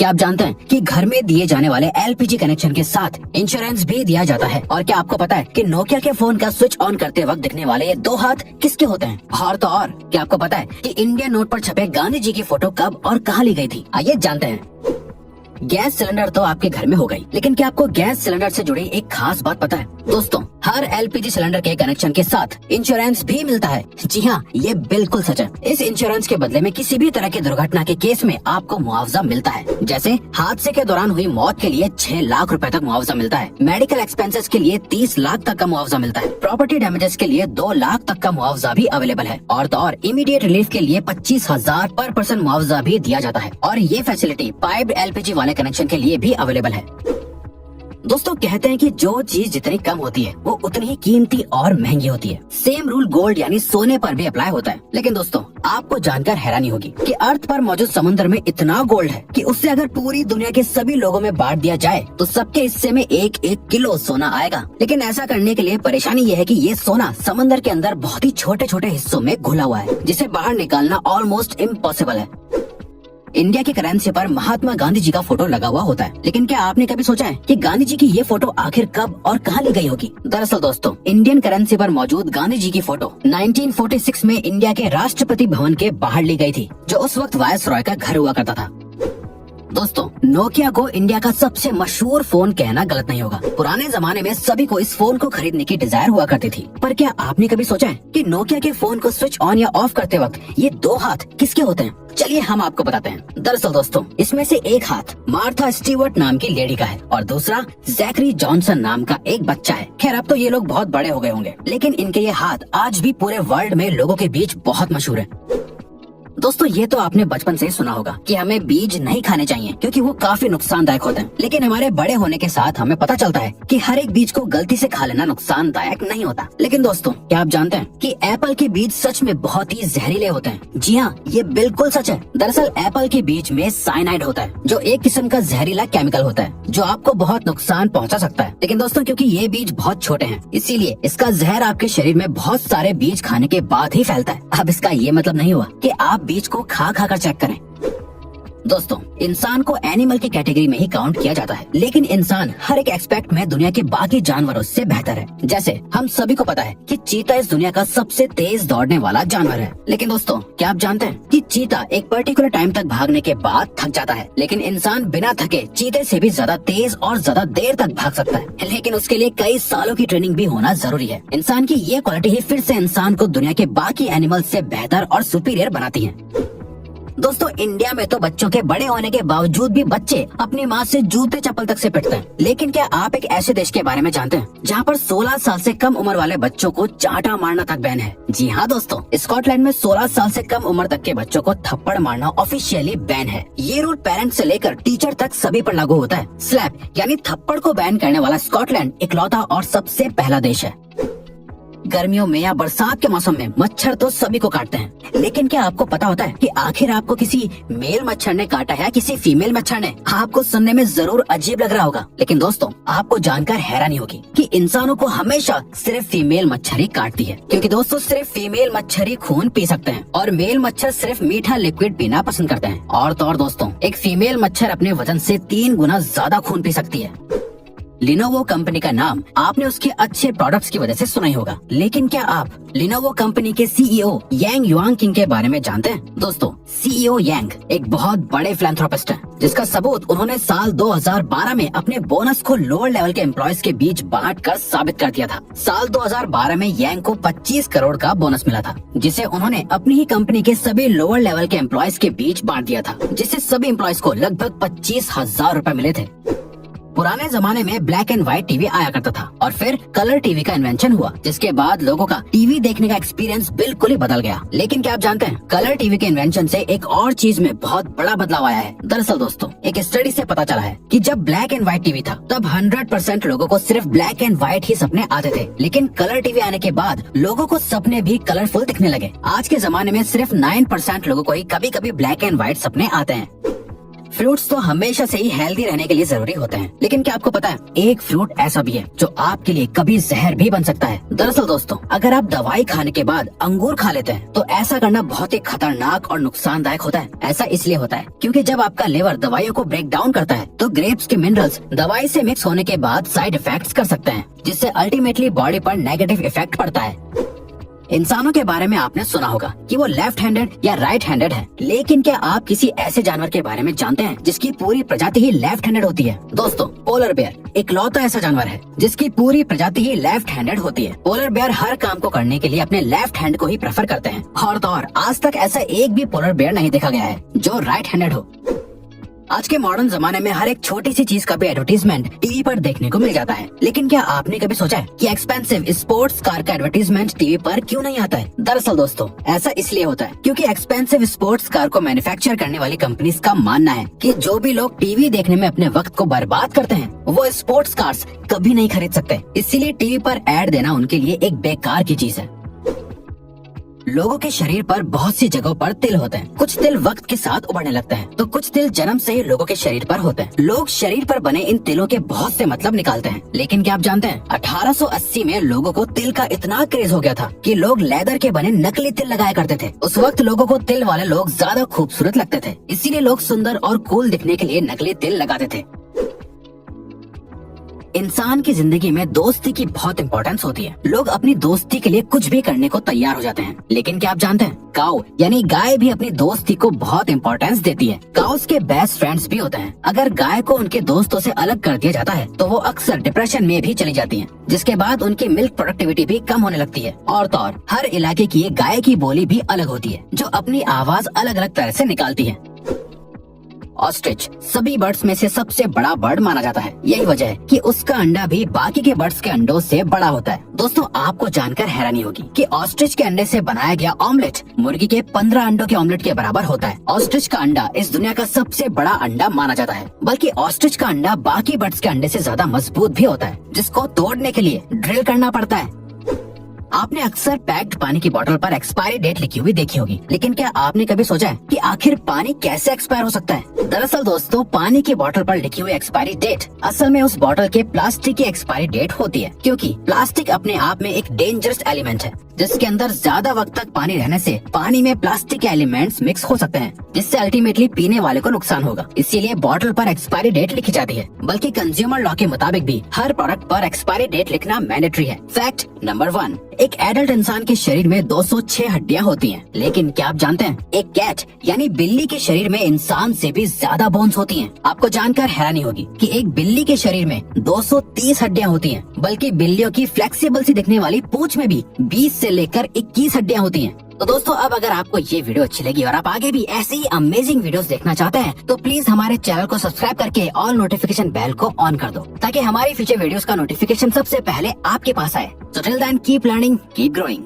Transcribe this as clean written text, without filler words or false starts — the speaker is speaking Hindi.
क्या आप जानते हैं कि घर में दिए जाने वाले एलपीजी कनेक्शन के साथ इंश्योरेंस भी दिया जाता है? और क्या आपको पता है कि नोकिया के फोन का स्विच ऑन करते वक्त दिखने वाले ये दो हाथ किसके होते हैं? और तो और क्या आपको पता है कि इंडियन नोट पर छपे गांधी जी की फोटो कब और कहाँ ली गई थी? आइए जानते हैं। गैस सिलेंडर तो आपके घर में हो गई, लेकिन क्या आपको गैस सिलेंडर से जुड़ी एक खास बात पता है? दोस्तों, हर एलपीजी सिलेंडर के कनेक्शन के साथ इंश्योरेंस भी मिलता है। जी हाँ, ये बिल्कुल सच है। इस इंश्योरेंस के बदले में किसी भी तरह की दुर्घटना के केस में आपको मुआवजा मिलता है। जैसे हादसे के दौरान हुई मौत के लिए 6 लाख रुपए तक मुआवजा मिलता है। मेडिकल एक्सपेंसेस के लिए 30 लाख तक का मुआवजा मिलता है। प्रॉपर्टी डैमेजेस के लिए 2 लाख तक का मुआवजा भी अवेलेबल है। और तो और इमीडिएट रिलीफ के लिए 25,000 पर पर्सन मुआवजा भी दिया जाता है। और ये फैसिलिटी पाइप्ड एलपीजी वाले कनेक्शन के लिए भी अवेलेबल है। दोस्तों, कहते हैं कि जो चीज जितनी कम होती है वो उतनी ही कीमती और महंगी होती है। सेम रूल गोल्ड यानी सोने पर भी अप्लाई होता है। लेकिन दोस्तों, आपको जानकर हैरानी होगी कि अर्थ पर मौजूद समुद्र में इतना गोल्ड है कि उससे अगर पूरी दुनिया के सभी लोगों में बांट दिया जाए तो सबके हिस्से में 1-1 किलो सोना आएगा। लेकिन ऐसा करने के लिए परेशानी ये है कि ये सोना समंदर के अंदर बहुत ही छोटे छोटे हिस्सों में घुला हुआ है, जिसे बाहर निकालना ऑलमोस्ट इम्पॉसिबल है। इंडिया की करेंसी पर महात्मा गांधी जी का फोटो लगा हुआ होता है, लेकिन क्या आपने कभी सोचा है कि गांधी जी की ये फोटो आखिर कब और कहाँ ली गई होगी? दरअसल दोस्तों, इंडियन करेंसी पर मौजूद गांधी जी की फोटो 1946 में इंडिया के राष्ट्रपति भवन के बाहर ली गई थी, जो उस वक्त वायसरॉय का घर हुआ करता था। दोस्तों, नोकिया को इंडिया का सबसे मशहूर फोन कहना गलत नहीं होगा। पुराने जमाने में सभी को इस फोन को खरीदने की डिजायर हुआ करती थी। पर क्या आपने कभी सोचा है कि नोकिया के फोन को स्विच ऑन या ऑफ करते वक्त ये 2 हाथ किसके होते हैं? चलिए हम आपको बताते हैं। दरअसल दोस्तों, इसमें से एक हाथ मार्था स्टीवर्ट नाम की लेडी का है और दूसरा जैकरी जॉनसन नाम का एक बच्चा है। खैर, अब तो ये लोग बहुत बड़े हो गए होंगे, लेकिन इनके ये हाथ आज भी पूरे वर्ल्ड में लोगों के बीच बहुत मशहूर है। दोस्तों, ये तो आपने बचपन से ही सुना होगा कि हमें बीज नहीं खाने चाहिए क्योंकि वो काफी नुकसानदायक होते हैं। लेकिन हमारे बड़े होने के साथ हमें पता चलता है कि हर एक बीज को गलती से खा लेना नुकसानदायक नहीं होता। लेकिन दोस्तों, क्या आप जानते हैं कि एप्पल के बीज सच में बहुत ही जहरीले होते हैं? जी हाँ, ये बिल्कुल सच है। दरअसल एप्पल के बीज में साइनाइड होता है, जो एक किस्म का जहरीला केमिकल होता है जो आपको बहुत नुकसान पहुँचा सकता है। लेकिन दोस्तों, क्योंकि ये बीज बहुत छोटे हैं, इसीलिए इसका जहर आपके शरीर में बहुत सारे बीज खाने के बाद ही फैलता है। अब इसका ये मतलब नहीं हुआ कि आप बीज को खा कर चेक करें। दोस्तों, इंसान को एनिमल की कैटेगरी में ही काउंट किया जाता है, लेकिन इंसान हर एक एस्पेक्ट में दुनिया के बाकी जानवरों से बेहतर है। जैसे हम सभी को पता है कि चीता इस दुनिया का सबसे तेज दौड़ने वाला जानवर है। लेकिन दोस्तों, क्या आप जानते हैं कि चीता एक पर्टिकुलर टाइम तक भागने के बाद थक जाता है, लेकिन इंसान बिना थके चीते से भी ज्यादा तेज और ज्यादा देर तक भाग सकता है। लेकिन उसके लिए कई सालों की ट्रेनिंग भी होना जरूरी है। इंसान की ये क्वालिटी ही फिर से इंसान को दुनिया के बाकी एनिमल से बेहतर और सुपीरियर बनाती है। दोस्तों, इंडिया में तो बच्चों के बड़े होने के बावजूद भी बच्चे अपनी माँ से जूते चप्पल तक से पिटते हैं। लेकिन क्या आप एक ऐसे देश के बारे में जानते हैं जहाँ पर 16 साल से कम उम्र वाले बच्चों को चांटा मारना तक बैन है? जी हाँ दोस्तों, स्कॉटलैंड में 16 साल से कम उम्र तक के बच्चों को थप्पड़ मारना ऑफिशियली बैन है। ये रूल पेरेंट्स से लेकर टीचर तक सभी पर लागू होता है। स्लैप यानी थप्पड़ को बैन करने वाला स्कॉटलैंड इकलौता और सबसे पहला देश है। गर्मियों में या बरसात के मौसम में मच्छर तो सभी को काटते हैं, लेकिन क्या आपको पता होता है कि आखिर आपको किसी मेल मच्छर ने काटा है या किसी फीमेल मच्छर ने? आपको सुनने में जरूर अजीब लग रहा होगा, लेकिन दोस्तों, आपको जानकर हैरानी होगी कि इंसानों को हमेशा सिर्फ फीमेल मच्छर ही काटती है। क्योंकि दोस्तों, सिर्फ फीमेल मच्छर ही खून पी सकते हैं और मेल मच्छर सिर्फ मीठा लिक्विड पीना पसंद करते हैं। और तो और दोस्तों, एक फीमेल मच्छर अपने वजन से 3 गुना ज्यादा खून पी सकती है। लिनोवो कंपनी का नाम आपने उसके अच्छे प्रोडक्ट्स की वजह से सुना ही होगा, लेकिन क्या आप लिनोवो कंपनी के सीईओ यांग युआंगकिंग के बारे में जानते हैं? दोस्तों, सीईओ यांग एक बहुत बड़े फिलैंथ्रोपिस्ट हैं, जिसका सबूत उन्होंने साल 2012 में अपने बोनस को लोअर लेवल के एम्प्लॉयज के बीच बांटकर साबित कर दिया था। साल 2012 में यांग को 25 करोड़ का बोनस मिला था, जिसे उन्होंने अपनी ही कंपनी के सभी लोअर लेवल के एम्प्लॉयज के बीच बांट दिया था, जिससे सभी एम्प्लॉयज को लगभग 25,000 रूपए मिले थे। पुराने जमाने में ब्लैक एंड व्हाइट टीवी आया करता था और फिर कलर टीवी का इन्वेंशन हुआ, जिसके बाद लोगों का टीवी देखने का एक्सपीरियंस बिल्कुल ही बदल गया। लेकिन क्या आप जानते हैं, कलर टीवी के इन्वेंशन से एक और चीज में बहुत बड़ा बदलाव आया है। दरअसल दोस्तों, एक स्टडी से पता चला है कि जब ब्लैक एंड व्हाइट टीवी था तब 100% लोगों को सिर्फ ब्लैक एंड व्हाइट ही सपने आते थे, लेकिन कलर टीवी आने के बाद लोगों को सपने भी कलरफुल दिखने लगे। आज के जमाने में सिर्फ 9% लोगों को ही कभी कभी ब्लैक एंड व्हाइट सपने आते हैं। फ्रूट्स तो हमेशा से ही हेल्दी रहने के लिए जरूरी होते हैं, लेकिन क्या आपको पता है एक फ्रूट ऐसा भी है जो आपके लिए कभी जहर भी बन सकता है। दरअसल दोस्तों, अगर आप दवाई खाने के बाद अंगूर खा लेते हैं तो ऐसा करना बहुत ही खतरनाक और नुकसानदायक होता है। ऐसा इसलिए होता है क्योंकि जब आपका लिवर दवाइयों को ब्रेक डाउन करता है तो ग्रेप्स के मिनरल्स दवाई से मिक्स होने के बाद साइड इफेक्ट्स कर सकते हैं, जिससे अल्टीमेटली बॉडी पर नेगेटिव इफेक्ट पड़ता है। इंसानों के बारे में आपने सुना होगा कि वो लेफ्ट हैंडेड या राइट हैंडेड है, लेकिन क्या आप किसी ऐसे जानवर के बारे में जानते हैं जिसकी पूरी प्रजाति ही लेफ्ट हैंडेड होती है? दोस्तों, पोलर बेयर इकलौता ऐसा जानवर है जिसकी पूरी प्रजाति ही लेफ्ट हैंडेड होती है। पोलर बेयर हर काम को करने के लिए अपने लेफ्ट हैंड को ही प्रेफर करते हैं, और तो और आज तक ऐसा एक भी पोलर बेयर नहीं देखा गया है जो राइट हैंडेड हो। आज के मॉडर्न जमाने में हर एक छोटी सी चीज का भी एडवर्टीजमेंट टीवी पर देखने को मिल जाता है, लेकिन क्या आपने कभी सोचा है कि एक्सपेंसिव स्पोर्ट्स कार का एडवर्टीजमेंट टीवी पर क्यों नहीं आता है? दरअसल दोस्तों, ऐसा इसलिए होता है क्योंकि एक्सपेंसिव स्पोर्ट्स कार को मैन्युफैक्चर करने वाली कंपनीज का मानना है कि जो भी लोग टीवी देखने में अपने वक्त को बर्बाद करते हैं वो स्पोर्ट्स कार्स कभी नहीं खरीद सकते। इसीलिए टीवी पर एड देना उनके लिए एक बेकार की चीज है। लोगों के शरीर पर बहुत सी जगहों पर तिल होते हैं। कुछ तिल वक्त के साथ उभरने लगते हैं तो कुछ तिल जन्म से ही लोगों के शरीर पर होते हैं। लोग शरीर पर बने इन तिलों के बहुत से मतलब निकालते हैं, लेकिन क्या आप जानते हैं 1880 में लोगों को तिल का इतना क्रेज हो गया था कि लोग लेदर के बने नकली तिल लगाया करते थे। उस वक्त लोगों को तिल वाले लोग ज्यादा खूबसूरत लगते थे, इसीलिए लोग सुंदर और कूल दिखने के लिए नकली तिल लगाते थे। इंसान की जिंदगी में दोस्ती की बहुत इंपॉर्टेंस होती है। लोग अपनी दोस्ती के लिए कुछ भी करने को तैयार हो जाते हैं, लेकिन क्या आप जानते हैं काऊ यानी गाय भी अपनी दोस्ती को बहुत इंपॉर्टेंस देती है। काउस के बेस्ट फ्रेंड्स भी होते हैं। अगर गाय को उनके दोस्तों से अलग कर दिया जाता है तो वो अक्सर डिप्रेशन में भी चली जाती हैं, जिसके बाद उनकी मिल्क प्रोडक्टिविटी भी कम होने लगती है। और तो और हर इलाके की गाय की बोली भी अलग होती है जो अपनी आवाज अलग अलग तरह से निकालती है। ऑस्ट्रिच सभी बर्ड्स में से सबसे बड़ा बर्ड माना जाता है। यही वजह है कि उसका अंडा भी बाकी के बर्ड्स के अंडों से बड़ा होता है। दोस्तों, आपको जानकर हैरानी होगी कि ऑस्ट्रिच के अंडे से बनाया गया ऑमलेट मुर्गी के 15 अंडों के ऑमलेट के बराबर होता है। ऑस्ट्रिच का अंडा इस दुनिया का सबसे बड़ा अंडा माना जाता है, बल्कि ऑस्ट्रिच का अंडा बाकी बर्ड्स के अंडे से ज्यादा मजबूत भी होता है, जिसको तोड़ने के लिए ड्रिल करना पड़ता है। आपने अक्सर पैक्ड पानी की बोतल पर एक्सपायरी डेट लिखी हुई देखी होगी, लेकिन क्या आपने कभी सोचा है कि आखिर पानी कैसे एक्सपायर हो सकता है? दरअसल दोस्तों, पानी की बोतल पर लिखी हुई एक्सपायरी डेट असल में उस बोतल के प्लास्टिक की एक्सपायरी डेट होती है, क्योंकि प्लास्टिक अपने आप में एक डेंजरस एलिमेंट है जिसके अंदर ज्यादा वक्त तक पानी रहने से पानी में प्लास्टिक के एलिमेंट्स मिक्स हो सकते हैं, जिससे अल्टीमेटली पीने वाले को नुकसान होगा। इसीलिए बोतल पर एक्सपायरी डेट लिखी जाती है, बल्कि कंज्यूमर लॉ के मुताबिक भी हर प्रोडक्ट पर एक्सपायरी डेट लिखना मैंडेटरी है। फैक्ट नंबर 1, एक एडल्ट इंसान के शरीर में 206 हड्डियां होती हैं, लेकिन क्या आप जानते हैं एक कैट यानी बिल्ली के शरीर में इंसान से भी ज्यादा बोन्स होती हैं। आपको जानकर हैरानी होगी कि एक बिल्ली के शरीर में 230 हड्डियां होती हैं, बल्कि बिल्लियों की फ्लेक्सिबल सी दिखने वाली पूंछ में भी 20 से लेकर 21 हड्डियां होती हैं। तो दोस्तों, अब अगर आपको ये वीडियो अच्छी लगी और आप आगे भी ऐसे ही अमेजिंग वीडियोस देखना चाहते हैं तो प्लीज हमारे चैनल को सब्सक्राइब करके ऑल नोटिफिकेशन बेल को ऑन कर दो, ताकि हमारी फ्यूचर वीडियोस का नोटिफिकेशन सबसे पहले आपके पास आए। So till then, keep learning, keep growing.